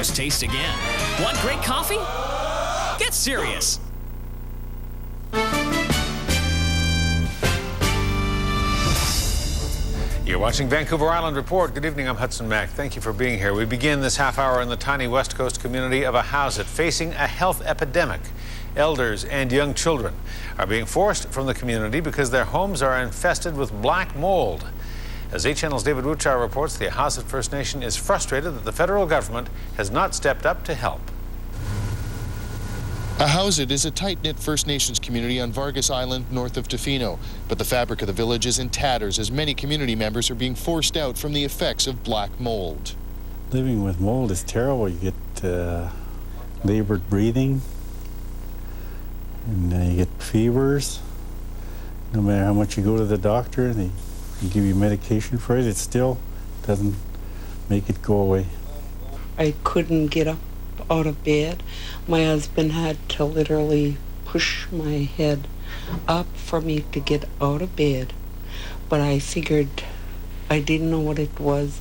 first taste again. Want great coffee? Get serious. You're watching Vancouver Island Report. Good evening, I'm Hudson Mack. Thank you for being here. We begin this half hour in the tiny west coast community of Ahousaht, facing a health epidemic. Elders and young children are being forced from the community because their homes are infested with black mold. As HNL's David Wuchar reports, the Ahousaht First Nation is frustrated that the federal government has not stepped up to help. Ahousaht is a tight-knit First Nations community on Vargas Island north of Tofino, but the fabric of the village is in tatters as many community members are being forced out from the effects of black mold. Living with mold is terrible. You get labored breathing, and you get fevers. No matter how much you go to the doctor, they give you medication for it, it still doesn't make it go away. I couldn't get up out of bed. My husband had to literally push my head up for me to get out of bed. But I figured, I didn't know what it was.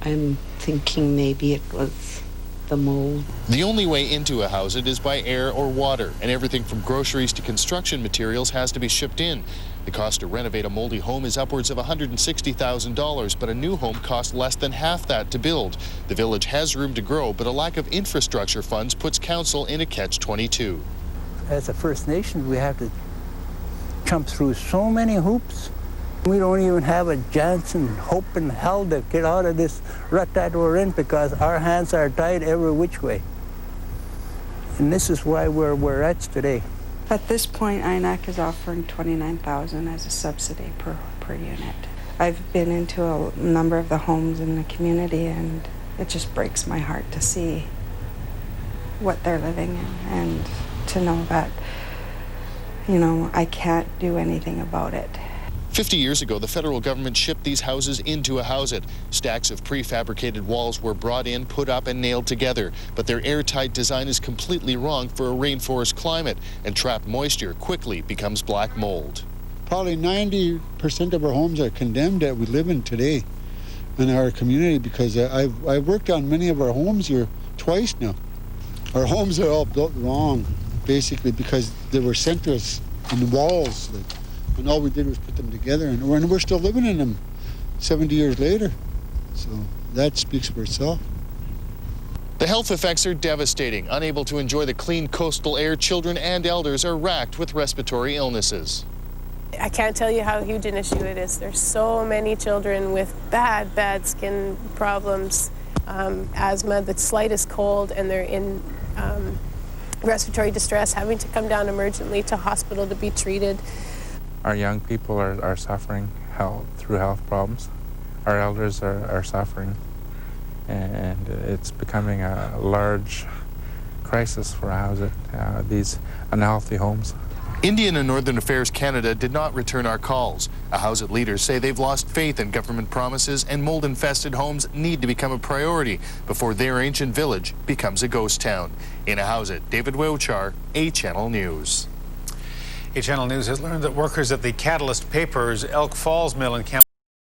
I'm thinking maybe it was the mold. The only way into Ahousaht is by air or water, and everything from groceries to construction materials has to be shipped in. The cost to renovate a moldy home is upwards of $160,000, but a new home costs less than half that to build. The village has room to grow, but a lack of infrastructure funds puts council in a catch-22. As a First Nation, we have to jump through so many hoops. We don't even have a chance and hope in hell to get out of this rut that we're in because our hands are tied every which way. And this is why we're at today. At this point, INAC is offering $29,000 as a subsidy per unit. I've been into a number of the homes in the community, and it just breaks my heart to see what they're living in and to know that, I can't do anything about it. 50 years ago, the federal government shipped these houses into Ahousaht. Stacks of prefabricated walls were brought in, put up, and nailed together. But their airtight design is completely wrong for a rainforest climate, and trapped moisture quickly becomes black mold. Probably 90% of our homes are condemned that we live in today in our community because I've worked on many of our homes here twice now. Our homes are all built wrong, basically, because they were sent to us in walls. And all we did was put them together, and we're still living in them 70 years later. So that speaks for itself. The health effects are devastating. Unable to enjoy the clean coastal air, children and elders are racked with respiratory illnesses. I can't tell you how huge an issue it is. There's so many children with bad skin problems, asthma, the slightest cold, and they're in respiratory distress, having to come down emergently to hospital to be treated. Our young people are suffering through health problems. Our elders are suffering, and it's becoming a large crisis for Ahousaht, these unhealthy homes. Indian and Northern Affairs Canada did not return our calls. Ahousaht leaders say they've lost faith in government promises, and mold-infested homes need to become a priority before their ancient village becomes a ghost town. In Ahousaht, David Wuchar, HNL News. HNL News has learned that workers at the Catalyst Papers Elk Falls mill in Camp